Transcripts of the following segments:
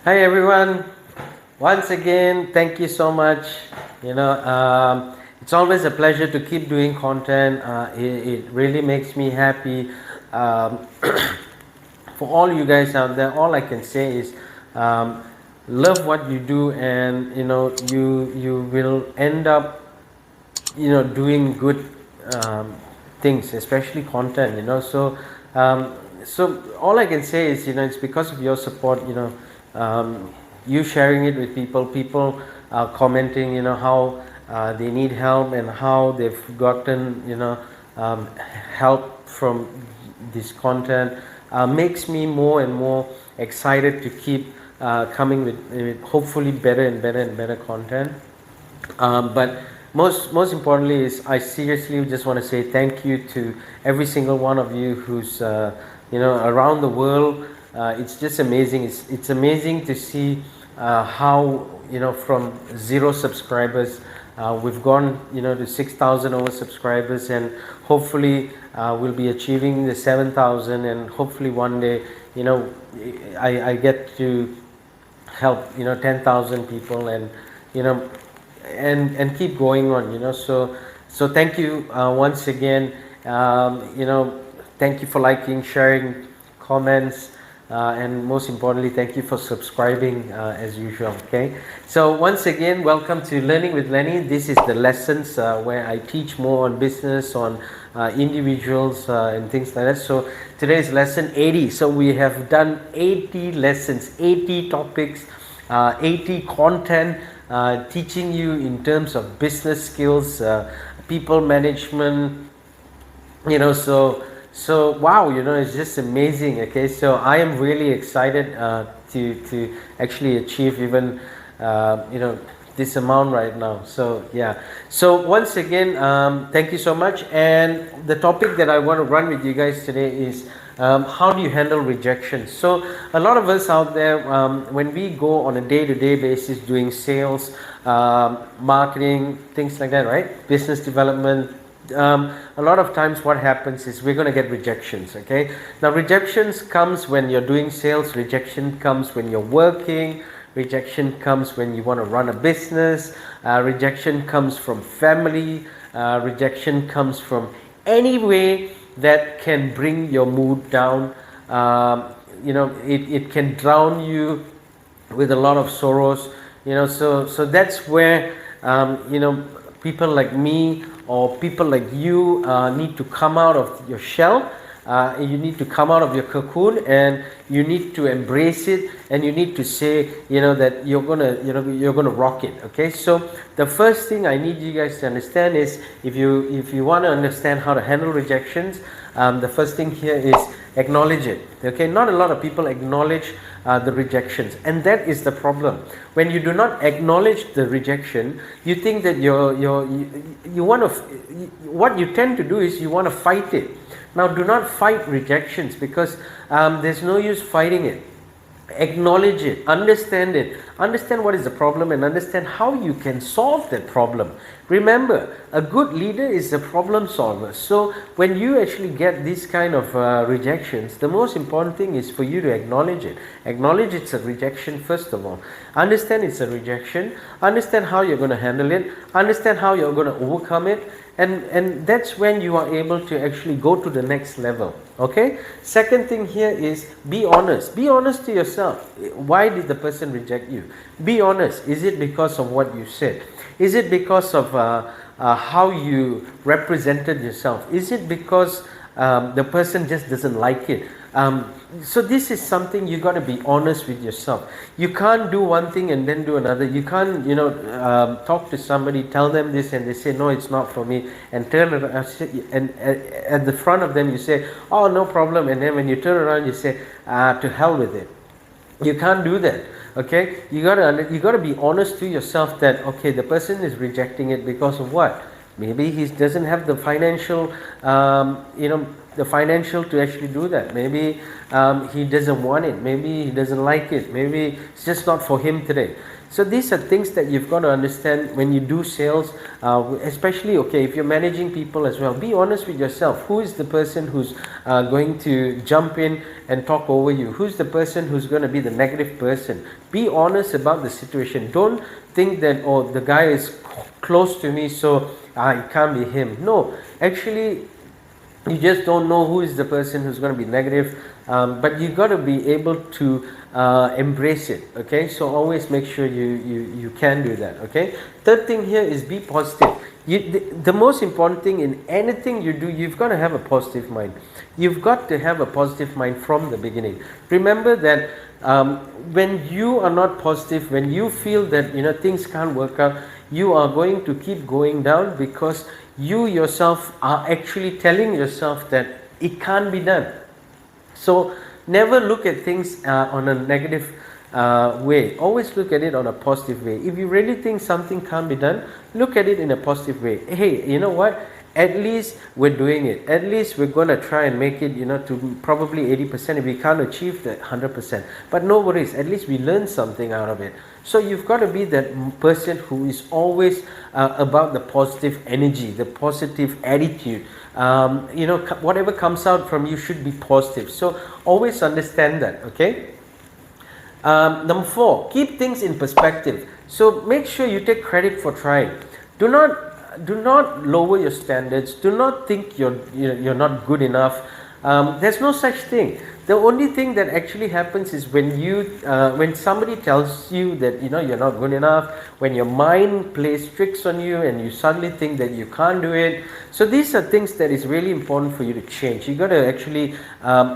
Hi everyone. Once again, thank you so much. It's always a pleasure to keep doing content. It really makes me happy. Um, for all you guys out there, all I can say is um, love what you do, and you will end up doing good things, especially content. So all I can say is it's because of your support. You sharing it with people commenting how they need help and how they've gotten help from this content makes me more and more excited to keep coming with hopefully better and better and better content. But most importantly is I seriously just want to say thank you to every single one of you who's around the world. It's just amazing. It's amazing to see how from 0 subscribers we've gone to 6,000 over subscribers, and hopefully we'll be achieving the 7,000, and hopefully one day I get to help 10,000 people, and you know and keep going on. So thank you once again. Thank you for liking, sharing, comments, and most importantly thank you for subscribing as usual. Okay, so once again, welcome to Learning with Lenny. This is the lessons where I teach more on business, on individuals, and things like that. So today is lesson 80. So we have done 80 lessons, 80 topics, 80 content, teaching you in terms of business skills, people management. So wow, it's just amazing. Okay, so I am really excited to actually achieve even this amount right now. So yeah, so once again, thank you so much. And the topic that I want to run with you guys today is how do you handle rejection? So a lot of us out there, when we go on a day-to-day basis doing sales, marketing, things like that, right? Business development. A lot of times what happens is we're going to get rejections. Okay, now rejections comes when you're doing sales, rejection comes when you're working, rejection comes when you want to run a business, rejection comes from family, rejection comes from any way that can bring your mood down. It can drown you with a lot of sorrows. So that's where people like me or people like you need to come out of your shell. You need to come out of your cocoon, and you need to embrace it, and you need to say that you're gonna rock it. Okay, so the first thing I need you guys to understand is if you want to understand how to handle rejections, the first thing here is acknowledge it. Okay, not a lot of people acknowledge the rejections, and that is the problem. When you do not acknowledge the rejection, you think that you want to, what you tend to do is you want to fight it. Now do not fight rejections, because there's no use fighting it. Acknowledge it, understand what is the problem, and understand how you can solve that problem. Remember, a good leader is a problem solver. So when you actually get these kind of rejections, the most important thing is for you to acknowledge it. Acknowledge it's a rejection first of all. Understand it's a rejection. Understand how you're going to handle it. Understand how you're going to overcome it. And that's when you are able to actually go to the next level. Okay, second thing here is be honest. Be honest to yourself. Why did the person reject you? Be honest. Is it because of what you said? Is it because of how you represented yourself? Is it because the person just doesn't like it? So this is something you got to be honest with yourself. You can't do one thing and then do another. You can't talk to somebody, tell them this, and they say no, it's not for me, and turn around, and at the front of them you say, oh, no problem, and then when you turn around you say, to hell with it. You can't do that. Okay, you gotta be honest to yourself that okay, the person is rejecting it because of what? Maybe he doesn't have the financial to actually do that. Maybe he doesn't want it. Maybe he doesn't like it. Maybe it's just not for him today. So these are things that you've got to understand when you do sales, especially, okay, if you're managing people as well, be honest with yourself. Who is the person who's going to jump in and talk over you? Who's the person who's going to be the negative person? Be honest about the situation. Don't think that, oh, the guy is close to me, so it can't be him. No, actually, you just don't know who is the person who's going to be negative, but you've got to be able to embrace it. Okay, so always make sure you can do that. Okay, third thing here is be positive. The most important thing in anything you do, you've got to have a positive mind. You've got to have a positive mind from the beginning. Remember that when you are not positive, when you feel that things can't work out, you are going to keep going down, because you yourself are actually telling yourself that it can't be done. So never look at things on a negative way. Always look at it on a positive way. If you really think something can't be done, look at it in a positive way. Hey, you know what? At least we're doing it. At least we're going to try and make it, to probably 80% if we can't achieve that 100%. But no worries. At least we learned something out of it. So you've got to be that person who is always about the positive energy, the positive attitude. Whatever comes out from you should be positive. So always understand that, okay? Number 4, keep things in perspective. So make sure you take credit for trying. Do not lower your standards. Do not think you're not good enough. There's no such thing. The only thing that actually happens is when somebody tells you that you're not good enough, when your mind plays tricks on you and you suddenly think that you can't do it. So these are things that is really important for you to change. You got to actually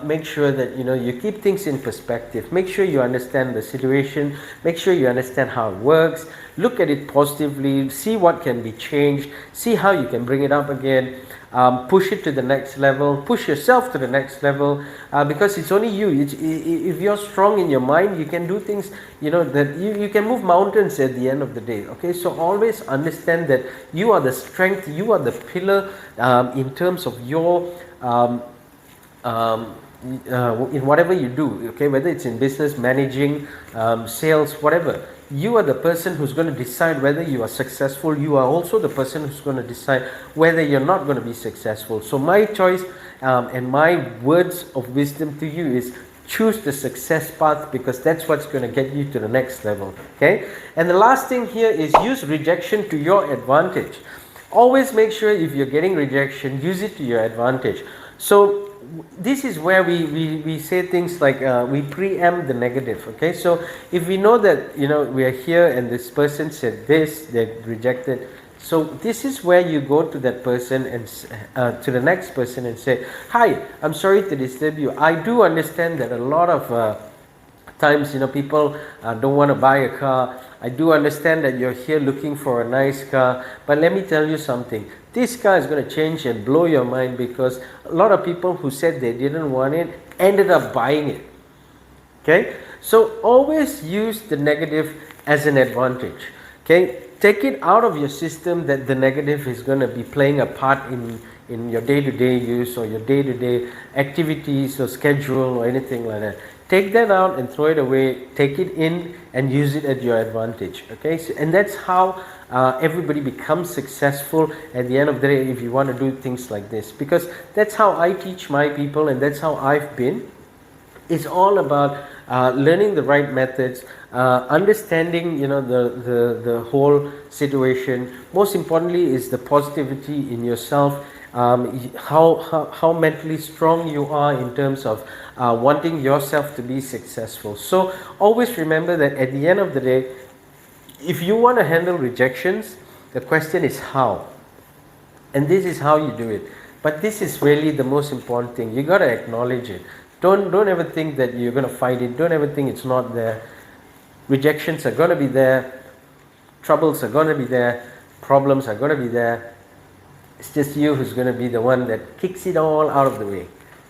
make sure that you keep things in perspective. Make sure you understand the situation. Make sure you understand how it works. Look at it positively. See what can be changed. See how you can bring it up again. Push it to the next level. Push yourself to the next level, because it's only you. If you're strong in your mind, you can do things, that you can move mountains at the end of the day. Okay, so always understand that you are the strength, you are the pillar in terms of your in whatever you do. Okay, whether it's in business, managing, sales, whatever. You are the person who's going to decide whether you are successful. You are also the person who's going to decide whether you're not going to be successful. So my choice and my words of wisdom to you is choose the success path, because that's what's going to get you to the next level. Okay, and the last thing here is use rejection to your advantage. Always make sure if you're getting rejection, use it to your advantage. So this is where we say things like we preempt the negative. Okay, so if we know that we are here and this person said this, they rejected, so this is where you go to that person and to the next person and say, hi, I'm sorry to disturb you. I do understand that a lot of times people don't want to buy a car. I do understand that you're here looking for a nice car, but let me tell you something. This car is going to change and blow your mind, because a lot of people who said they didn't want it ended up buying it. Okay, so always use the negative as an advantage. Okay, take it out of your system that the negative is going to be playing a part in your day-to-day use or your day-to-day activities or schedule or anything like that. Take that out and throw it away. Take it in and use it at your advantage. Okay, so, and that's how everybody becomes successful at the end of the day, if you want to do things like this, because that's how I teach my people and that's how I've been. It's all about learning the right methods, understanding the whole situation. Most importantly is the positivity in yourself, how mentally strong you are in terms of wanting yourself to be successful. So always remember that at the end of the day, if you want to handle rejections, the question is how. And this is how you do it. But this is really the most important thing. You got to acknowledge it. Don't ever think that you're going to fight it. Don't ever think it's not there. Rejections are going to be there. Troubles are going to be there. Problems are going to be there. It's just you who's going to be the one that kicks it all out of the way.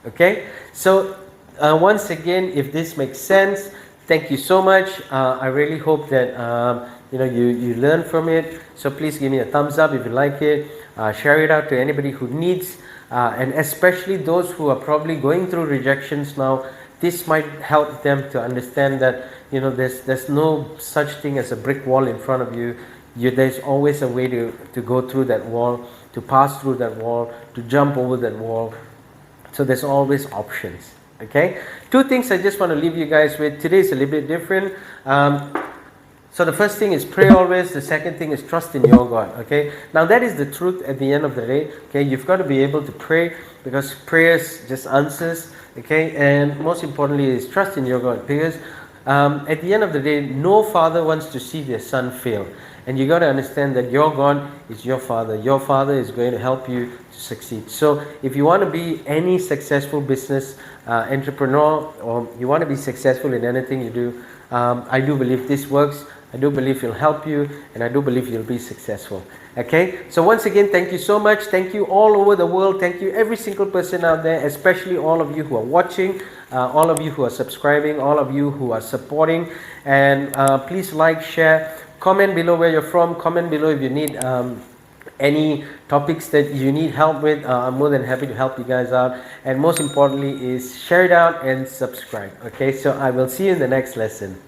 Okay? So once again, if this makes sense, thank you so much. I really hope that you learn from it. So please give me a thumbs up if you like it. Share it out to anybody who needs, and especially those who are probably going through rejections now. this might help them to understand that, there's no such thing as a brick wall in front of you. There's always a way to go through that wall, to pass through that wall, to jump over that wall. So there's always options. Okay, 2 things I just want to leave you guys with. Today is a little bit different. So the first thing is pray always. The second thing is trust in your God. Okay, now that is the truth at the end of the day. Okay, you've got to be able to pray, because prayers just answers. Okay, and most importantly is trust in your God, because at the end of the day, no father wants to see their son fail. And you got to understand that your God is your father. Your father is going to help you to succeed. So if you want to be any successful business entrepreneur, or you want to be successful in anything you do, I do believe this works. I do believe it'll help you, and I do believe you'll be successful. Okay, so once again, thank you so much. Thank you all over the world. Thank you every single person out there, especially all of you who are watching, all of you who are subscribing, all of you who are supporting. And please like, share, comment below where you're from. Comment below if you need any topics that you need help with. I'm more than happy to help you guys out. And most importantly is share it out and subscribe. Okay, so I will see you in the next lesson.